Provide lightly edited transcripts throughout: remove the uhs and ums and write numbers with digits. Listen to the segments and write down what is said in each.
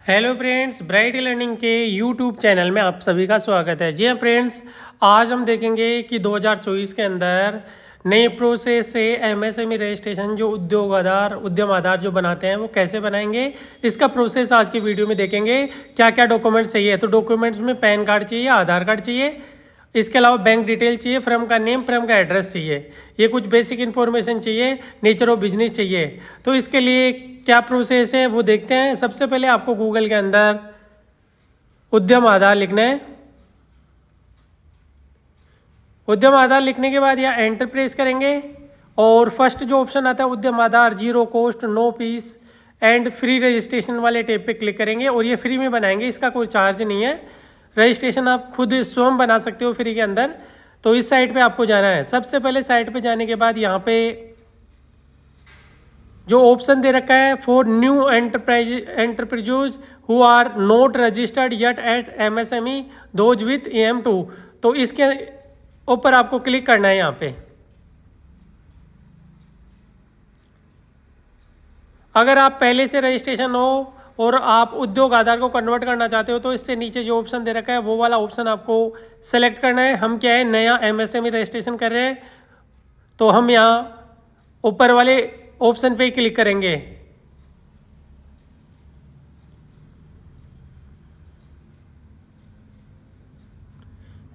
Hello friends, bright learning के YouTube channel में आप सभी का स्वागत है। जी हाँ फ्रेंड्स, आज हम देखेंगे कि 2024 के अंदर नए प्रोसेस से एमएसएमई रजिस्ट्रेशन जो उद्यम आधार जो बनाते हैं वो कैसे बनाएंगे, इसका प्रोसेस आज की वीडियो में देखेंगे। क्या क्या डॉक्यूमेंट्स चाहिए, तो डॉक्यूमेंट्स में पैन कार्ड चाहिए, आधार कार्ड चाहिए, इसके अलावा बैंक डिटेल चाहिए, फर्म का नेम, फर्म का एड्रेस चाहिए, ये कुछ बेसिक इन्फॉर्मेशन चाहिए, नेचर ऑफ बिजनेस चाहिए। तो इसके लिए क्या प्रोसेस है वो देखते हैं। सबसे पहले आपको गूगल के अंदर उद्यम आधार लिखना है। उद्यम आधार लिखने के बाद यहाँ एंटर प्रेस करेंगे और फर्स्ट जो ऑप्शन आता है Udyam Aadhaar, zero cost, no fees and free registration वाले टैब पे क्लिक करेंगे और ये फ्री में बनाएंगे, इसका कोई चार्ज नहीं है। रजिस्ट्रेशन आप खुद स्वयं बना सकते हो फ्री के अंदर। तो इस साइट पे आपको जाना है। सबसे पहले साइट पे जाने के बाद यहाँ पे जो ऑप्शन दे रखा है for new enterprises who are not registered yet at MSME those with EM2, तो इसके ऊपर आपको क्लिक करना है। यहाँ पे अगर आप पहले से रजिस्ट्रेशन हो और आप उद्योग आधार को कन्वर्ट करना चाहते हो तो इससे नीचे जो ऑप्शन दे रखा है वो वाला ऑप्शन आपको सेलेक्ट करना है। हम क्या है, नया एमएसएमई रजिस्ट्रेशन कर रहे हैं, तो हम यहाँ ऊपर वाले ऑप्शन पे ही क्लिक करेंगे।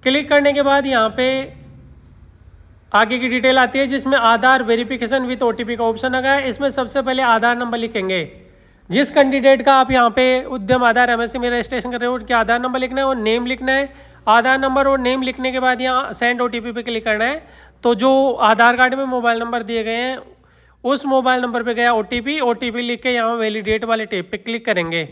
क्लिक करने के बाद यहाँ पे आगे की डिटेल आती है जिसमें आधार वेरिफिकेशन विथ OTP का ऑप्शन लगा है। इसमें सबसे पहले आधार नंबर लिखेंगे। जिस कैंडिडेट का आप यहाँ पे उद्यम आधार एमएसएमई रजिस्ट्रेशन कर रहे हो उनके आधार नंबर लिखना है और नेम लिखना है। आधार नंबर और नेम लिखने के बाद यहाँ सेंड OTP पे क्लिक करना है। तो जो आधार कार्ड में मोबाइल नंबर दिए गए हैं उस मोबाइल नंबर पे गया OTP लिख के यहाँ वैलिडेट वाले टैब पे क्लिक करेंगे।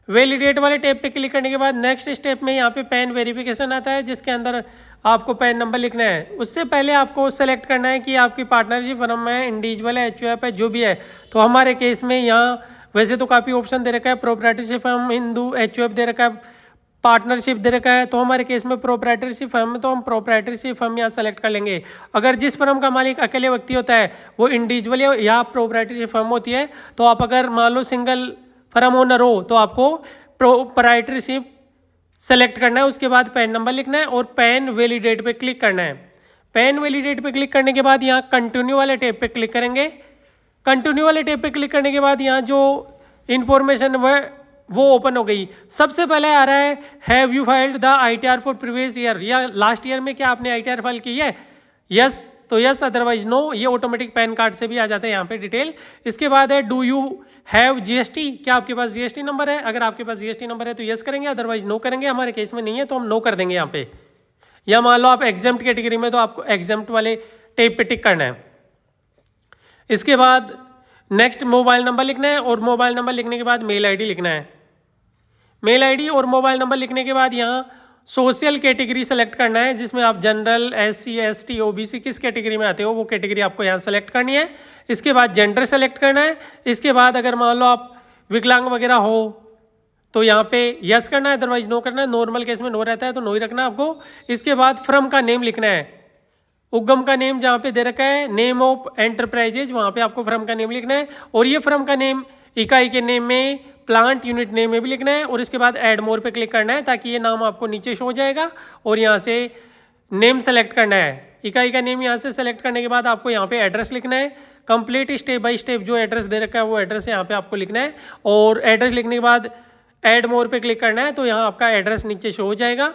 वैलिडेट वाले टैब पे क्लिक करने के बाद नेक्स्ट स्टेप में यहाँ पे पैन वेरिफिकेशन आता है जिसके अंदर आपको पैन नंबर लिखना है। उससे पहले आपको सेलेक्ट करना है कि आपकी पार्टनरशिप फर्म है, इंडिविजुअल है, HUF है, जो भी है। तो हमारे केस में यहाँ वैसे तो काफ़ी ऑप्शन दे रखा है, प्रोप्राइटरशिप फर्म, हिंदू, HUF दे रखा है, पार्टनरशिप दे रखा है। तो हमारे केस में प्रोप्राइटरशिप फर्म है तो हम प्रोप्राइटरशिप फर्म यहाँ सेलेक्ट कर लेंगे। अगर जिस फर्म का मालिक अकेले व्यक्ति होता है वो इंडिविजुअल या प्रोप्राइटरशिप फर्म होती है। तो आप अगर मान लो सिंगल फर्म ओनर हो तो आपको प्रोप्राइटरशिप सेलेक्ट करना है। उसके बाद पैन नंबर लिखना है और पैन वैलिडेट पे क्लिक करना है। पैन वैलिडेट पे क्लिक करने के बाद यहाँ कंटिन्यू वाले टैब पे क्लिक करेंगे। कंटिन्यू वाले टैब पे क्लिक करने के बाद यहाँ जो इन्फॉर्मेशन वो ओपन हो गई। सबसे पहले आ रहा है have you filed the ITR for previous year, या लास्ट ईयर में क्या आपने ITR फाइल की है, यस तो यस, अदरवाइज नो। ये ऑटोमेटिक पैन कार्ड से भी आ जाता है यहाँ पे डिटेल। इसके बाद है डू यू हैव GST, क्या आपके पास GST नंबर है। अगर आपके पास GST नंबर है तो यस करेंगे, अदरवाइज नो करेंगे। हमारे केस में नहीं है तो हम नो कर देंगे यहाँ पे। या मान लो आप एग्जाम्प्ट कैटेगरी में तो आपको एग्जाम्प्ट वाले टैब पे टिक करना है। इसके बाद नेक्स्ट मोबाइल नंबर लिखना है और मोबाइल नंबर लिखने के बाद मेल ID लिखना है। मेल ID और मोबाइल नंबर लिखने के बाद यहाँ सोशल कैटेगरी सेलेक्ट करना है जिसमें आप जनरल, SC, ST, OBC किस कैटेगरी में आते हो वो कैटेगरी आपको यहाँ सेलेक्ट करनी है। इसके बाद जेंडर सेलेक्ट करना है। इसके बाद अगर मान लो आप विकलांग वगैरह हो तो यहाँ पे यस करना है, अदरवाइज नो करना है। नॉर्मल केस में नो रहता है तो नो ही रखना है आपको। इसके बाद फर्म का नेम लिखना है। उद्यम का नेम जहाँ पे दे रखा है नेम ऑफ एंटरप्राइजेज, वहाँ पे आपको फर्म का नेम लिखना है। और ये फर्म का नेम इकाई के नेम में, प्लांट यूनिट नेम में भी लिखना है। और इसके बाद ऐड मोर पे क्लिक करना है ताकि ये नाम आपको नीचे शो हो जाएगा। और यहाँ से नेम सेलेक्ट करना है। इकाई का नेम यहाँ से सेलेक्ट करने के बाद आपको यहाँ पे एड्रेस लिखना है। कंप्लीट स्टेप बाय स्टेप जो एड्रेस दे रखा है वो एड्रेस यहाँ पे आपको लिखना है। और एड्रेस लिखने के बाद ऐड मोर पे क्लिक करना है तो यहाँ आपका एड्रेस नीचे शो हो जाएगा।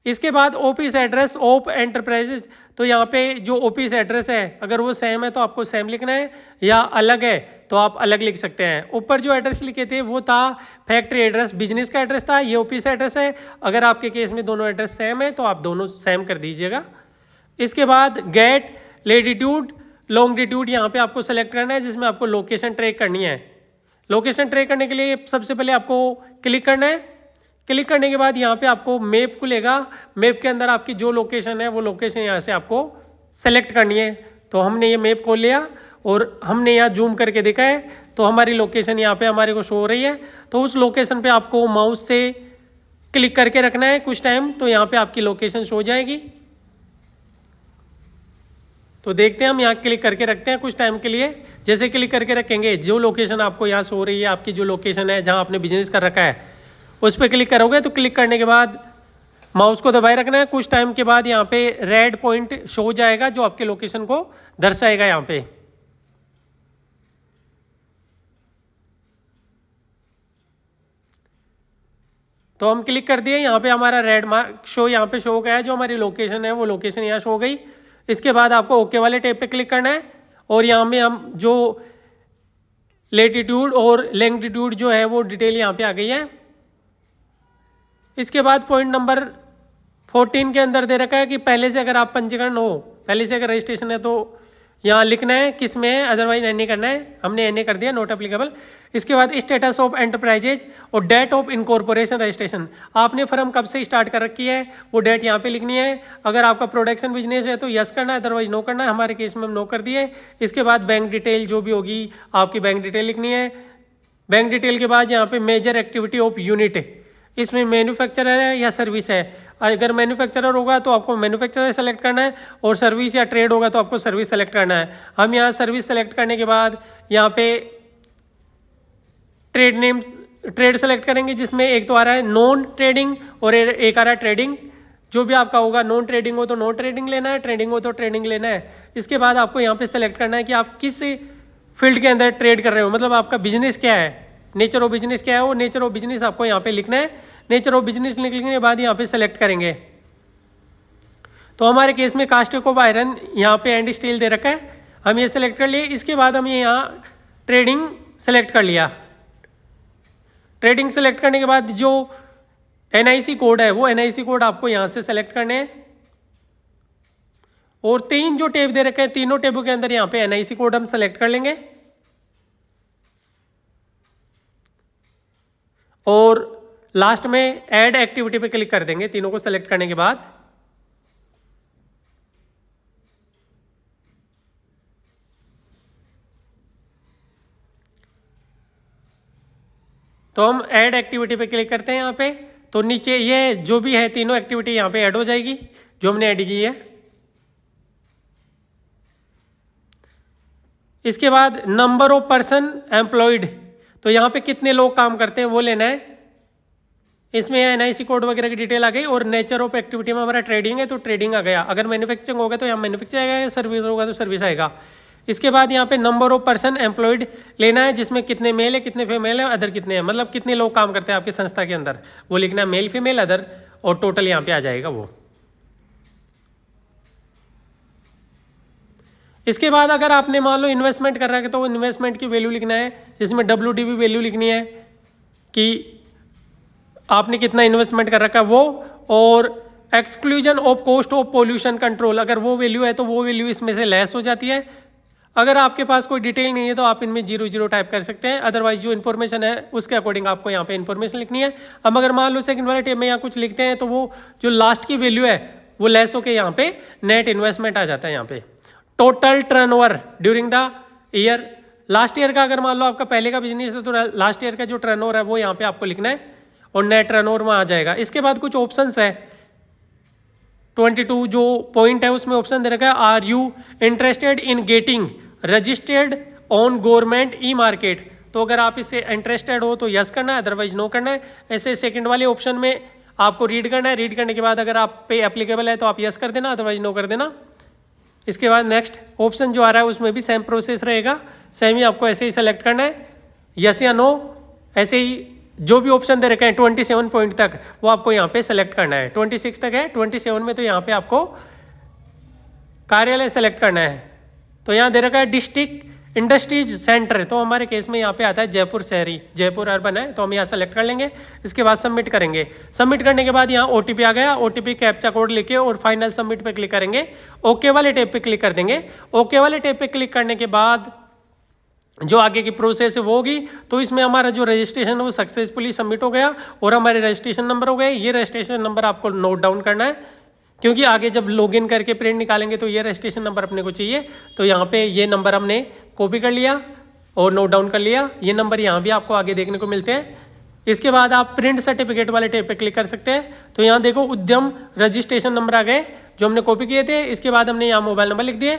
इसके बाद ऑफिस एड्रेस ऑफ एंटरप्राइजेज, तो यहाँ पे जो ऑफिस एड्रेस है अगर वो सेम है तो आपको सेम लिखना है, या अलग है तो आप अलग लिख सकते हैं। ऊपर जो एड्रेस लिखे थे वो था फैक्ट्री एड्रेस, बिजनेस का एड्रेस था, ये ऑफिस एड्रेस है। अगर आपके केस में दोनों एड्रेस सेम है तो आप दोनों सेम कर दीजिएगा। इसके बाद गेट लेटीट्यूड लॉन्गिट्यूड यहाँ पे आपको सेलेक्ट करना है जिसमें आपको लोकेशन ट्रैक करनी है। लोकेशन ट्रैक करने के लिए सबसे पहले आपको क्लिक करना है। क्लिक करने के बाद यहाँ पे आपको मैप खुलेगा। मैप के अंदर आपकी जो लोकेशन है वो लोकेशन यहाँ से आपको सेलेक्ट करनी है। तो हमने ये मैप खोल लिया और हमने यहाँ जूम करके देखा है तो हमारी लोकेशन यहाँ पे हमारे को शो हो रही है। तो उस लोकेशन पे आपको माउस से क्लिक करके रखना है कुछ टाइम, तो यहाँ पे आपकी लोकेशन शो हो जाएगी। तो देखते हैं, हम यहाँ क्लिक करके रखते हैं कुछ टाइम के लिए। जैसे क्लिक करके रखेंगे, जो लोकेशन आपको यहाँ शो रही है, आपकी जो लोकेशन है जहाँ आपने बिजनेस कर रखा है, उस पर क्लिक करोगे। तो क्लिक करने के बाद माउस को दबाए रखना है। कुछ टाइम के बाद यहाँ पे रेड पॉइंट शो हो जाएगा जो आपके लोकेशन को दर्शाएगा यहाँ पे। तो हम क्लिक कर दिए, यहाँ पे हमारा रेड मार्क शो यहाँ पे शो हो गया है, जो हमारी लोकेशन है वो लोकेशन यहाँ शो हो गई। इसके बाद आपको ओके वाले टैब पे क्लिक करना है और यहाँ में हम जो लेटीट्यूड और लैंगिट्यूड जो है वो डिटेल यहाँ पे आ गई है। इसके बाद पॉइंट नंबर 14 के अंदर दे रखा है कि पहले से अगर आप पंजीकरण हो, पहले से अगर रजिस्ट्रेशन है तो यहाँ लिखना है किस में है, अदरवाइज एनी करना है। हमने एनी कर दिया, नॉट एप्लीकेबल। इसके बाद स्टेटस ऑफ एंटरप्राइजेज और डेट ऑफ इनकॉर्पोरेशन रजिस्ट्रेशन, आपने फर्म कब से स्टार्ट कर रखी है वो डेट यहाँ पे लिखनी है। अगर आपका प्रोडक्शन बिजनेस है तो यस करना है, अदरवाइज नो करना है। हमारे केस में हम नो कर दिए। इसके बाद बैंक डिटेल जो भी होगी आपकी बैंक डिटेल लिखनी है। बैंक डिटेल के बाद यहाँ पे मेजर एक्टिविटी ऑफ यूनिट, इसमें मैन्युफैक्चरर है या सर्विस है। अगर मैन्युफैक्चरर होगा तो आपको मैन्युफैक्चरर सेलेक्ट करना है और सर्विस या ट्रेड होगा तो आपको सर्विस सेलेक्ट करना है। हम यहाँ सर्विस सेलेक्ट करने के बाद यहाँ पे ट्रेड नेम्स ट्रेड सेलेक्ट करेंगे, जिसमें एक तो आ रहा है नॉन ट्रेडिंग और एक आ रहा है ट्रेडिंग। जो भी आपका होगा, नॉन ट्रेडिंग हो तो नॉन ट्रेडिंग लेना है, ट्रेडिंग हो तो ट्रेडिंग लेना है। इसके बाद आपको यहाँ पे सेलेक्ट करना है कि आप किस फील्ड के अंदर ट्रेड कर रहे हो, मतलब आपका बिजनेस क्या है, नेचर ऑफ बिजनेस क्या है, वो नेचर ऑफ बिजनेस आपको यहाँ पे लिखना है। नेचर ऑफ बिजनेस लिखने के बाद यहाँ पे सेलेक्ट करेंगे। तो हमारे केस में कास्टिक ऑफ आयरन यहाँ पे एंड स्टील दे रखा है, हम ये सेलेक्ट कर लिए। इसके बाद हम ये यहाँ ट्रेडिंग सेलेक्ट कर लिया। ट्रेडिंग सेलेक्ट करने के बाद जो NIC कोड है वो NIC कोड आपको यहाँ से सेलेक्ट करने हैं। और 3 जो टेब दे रखे हैं, तीनों टेबों के अंदर यहाँ पे NIC कोड हम सेलेक्ट कर लेंगे। और लास्ट में ऐड एक्टिविटी पे क्लिक कर देंगे तीनों को सेलेक्ट करने के बाद। तो हम ऐड एक्टिविटी पे क्लिक करते हैं यहाँ पे, तो नीचे ये जो भी है तीनों एक्टिविटी यहाँ पे ऐड हो जाएगी जो हमने ऐड की है। इसके बाद नंबर ऑफ पर्सन एम्प्लॉयड, तो यहाँ पे कितने लोग काम करते हैं वो लेना है। इसमें NIC कोड वगैरह की डिटेल आ गई। और नेचर ऑफ एक्टिविटी में हमारा ट्रेडिंग है तो ट्रेडिंग आ गया। अगर मैन्युफैक्चरिंग होगा तो यहाँ मैन्युफैक्चरिंग आएगा, सर्विस होगा तो सर्विस आएगा। इसके बाद यहाँ पे नंबर ऑफ पर्सन एम्प्लॉयड लेना है, जिसमें कितने मेल है कितने फीमेल है, अदर कितने हैं, मतलब कितने लोग काम करते हैं आपकी संस्था के अंदर, वो लिखना है, मेल फीमेल अदर, और टोटल यहाँ पे आ जाएगा वो। इसके बाद अगर आपने मान लो इन्वेस्टमेंट कर रखा है तो इन्वेस्टमेंट की वैल्यू लिखना है, जिसमें WDV वैल्यू लिखनी है कि आपने कितना इन्वेस्टमेंट कर रखा है वो। और exclusion of cost of pollution control, अगर वो वैल्यू है तो वो वैल्यू इसमें से लेस हो जाती है। अगर आपके पास कोई डिटेल नहीं है तो आप इनमें 00 टाइप कर सकते हैं, अदरवाइज जो इन्फॉर्मेशन है उसके अकॉर्डिंग आपको यहाँ पे इन्फॉर्मेशन लिखनी है। अब अगर मान लो सेकंड वाले टेब में यहाँ कुछ लिखते हैं तो वो जो लास्ट की वैल्यू है वो लेस होकर यहाँ पे नेट इन्वेस्टमेंट आ जाता है। यहाँ पे total turnover during the year, last year का अगर मान लो आपका पहले का बिजनेस है तो लास्ट ईयर का जो टर्नओवर है वो यहाँ पे आपको लिखना है और नेट टर्नओवर में आ जाएगा। इसके बाद कुछ ऑप्शंस है, 22 जो पॉइंट है उसमें ऑप्शन दे रखा है, are you interested in getting registered on government e market. तो अगर आप इससे इंटरेस्टेड हो तो यस करना है, अदरवाइज नो करना है। ऐसे सेकंड वाले ऑप्शन में आपको रीड करना है, रीड करने के बाद अगर आप पे एप्लीकेबल है तो आप यस कर देना, अदरवाइज नो कर देना। इसके बाद नेक्स्ट ऑप्शन जो आ रहा है उसमें भी सेम प्रोसेस रहेगा, सेम ही आपको ऐसे ही सेलेक्ट करना है, यस या नो। ऐसे ही जो भी ऑप्शन दे रखे हैं 27 पॉइंट तक वो आपको यहाँ पे सेलेक्ट करना है। 26 तक है, 27 में तो यहाँ पे आपको कार्यालय सेलेक्ट करना है। तो यहाँ दे रखा है डिस्ट्रिक्ट इंडस्ट्रीज सेंटर, तो हमारे केस में यहाँ पे आता है जयपुर शहरी, जयपुर अर्बन है, तो हम यहाँ सेलेक्ट कर लेंगे। इसके बाद सबमिट करेंगे। सबमिट करने के बाद यहाँ OTP आ गया, OTP कैप्चा कोड लिखे और फाइनल सबमिट पे क्लिक करेंगे। ओके वाले टैब पे क्लिक कर देंगे। ओके वाले टैब पे क्लिक करने के बाद जो आगे की प्रोसेस है वो होगी। तो इसमें हमारा जो रजिस्ट्रेशन है वो सक्सेसफुली सबमिट हो गया और हमारे रजिस्ट्रेशन नंबर हो गए। ये रजिस्ट्रेशन नंबर आपको नोट डाउन करना है, क्योंकि आगे जब लॉगिन करके प्रिंट निकालेंगे तो ये रजिस्ट्रेशन नंबर अपने को चाहिए। तो यहाँ पे ये नंबर हमने कॉपी कर लिया और नोट डाउन कर लिया। ये नंबर यहाँ भी आपको आगे देखने को मिलते हैं। इसके बाद आप प्रिंट सर्टिफिकेट वाले टैब पे क्लिक कर सकते हैं। तो यहाँ देखो उद्यम रजिस्ट्रेशन नंबर आ गए जो हमने कॉपी किए थे। इसके बाद हमने यहाँ मोबाइल नंबर लिख दिए।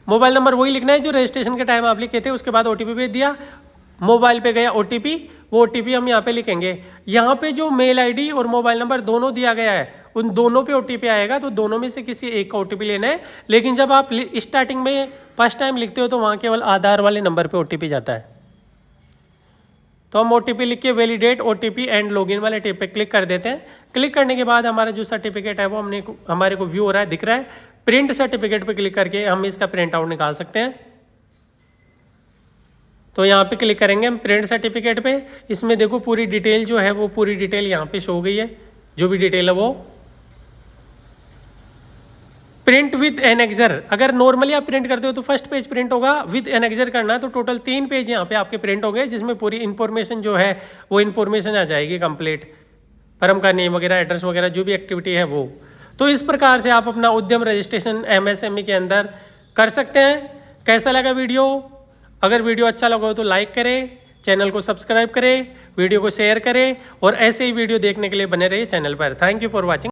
मोबाइल नंबर वही लिखना है जो रजिस्ट्रेशन के टाइम आप लिखे थे, उसके बाद OTP भेज दिया, मोबाइल पे गया OTP, वो OTP हम यहाँ पे लिखेंगे। यहाँ पे जो मेल ID और मोबाइल नंबर दोनों दिया गया है, उन दोनों पे OTP आएगा, तो दोनों में से किसी एक का OTP लेना है। लेकिन जब आप स्टार्टिंग में फर्स्ट टाइम लिखते हो तो वहाँ केवल आधार वाले नंबर पे OTP जाता है। तो हम OTP लिख के वैलिडेट OTP एंड लॉगिन वाले टेप पे क्लिक कर देते हैं। क्लिक करने के बाद हमारा जो सर्टिफिकेट है वो हमारे को व्यू हो रहा है, दिख रहा है। प्रिंट सर्टिफिकेट पे क्लिक करके हम इसका प्रिंट आउट निकाल सकते हैं। तो यहाँ पे क्लिक करेंगे हम प्रिंट सर्टिफिकेट पे। इसमें देखो पूरी डिटेल जो है वो पूरी डिटेल यहाँ पे शो हो गई है, जो भी डिटेल है वो। प्रिंट विद एनेक्जर, अगर नॉर्मली आप प्रिंट करते हो तो फर्स्ट पेज प्रिंट होगा, विद एनेक्जर करना तो टोटल 3 पेज यहाँ पे आपके प्रिंट हो गए, जिसमें पूरी इन्फॉर्मेशन जो है वो इन्फॉर्मेशन आ जाएगी कंप्लीट, फर्म का नेम वगैरह, एड्रेस वगैरह, जो भी एक्टिविटी है वो। तो इस प्रकार से आप अपना उद्यम रजिस्ट्रेशन MSME के अंदर कर सकते हैं। कैसा लगा वीडियो? अगर वीडियो अच्छा लगा हो तो लाइक करें, चैनल को सब्सक्राइब करें, वीडियो को शेयर करें और ऐसे ही वीडियो देखने के लिए बने रहिए चैनल पर। Thank you for watching.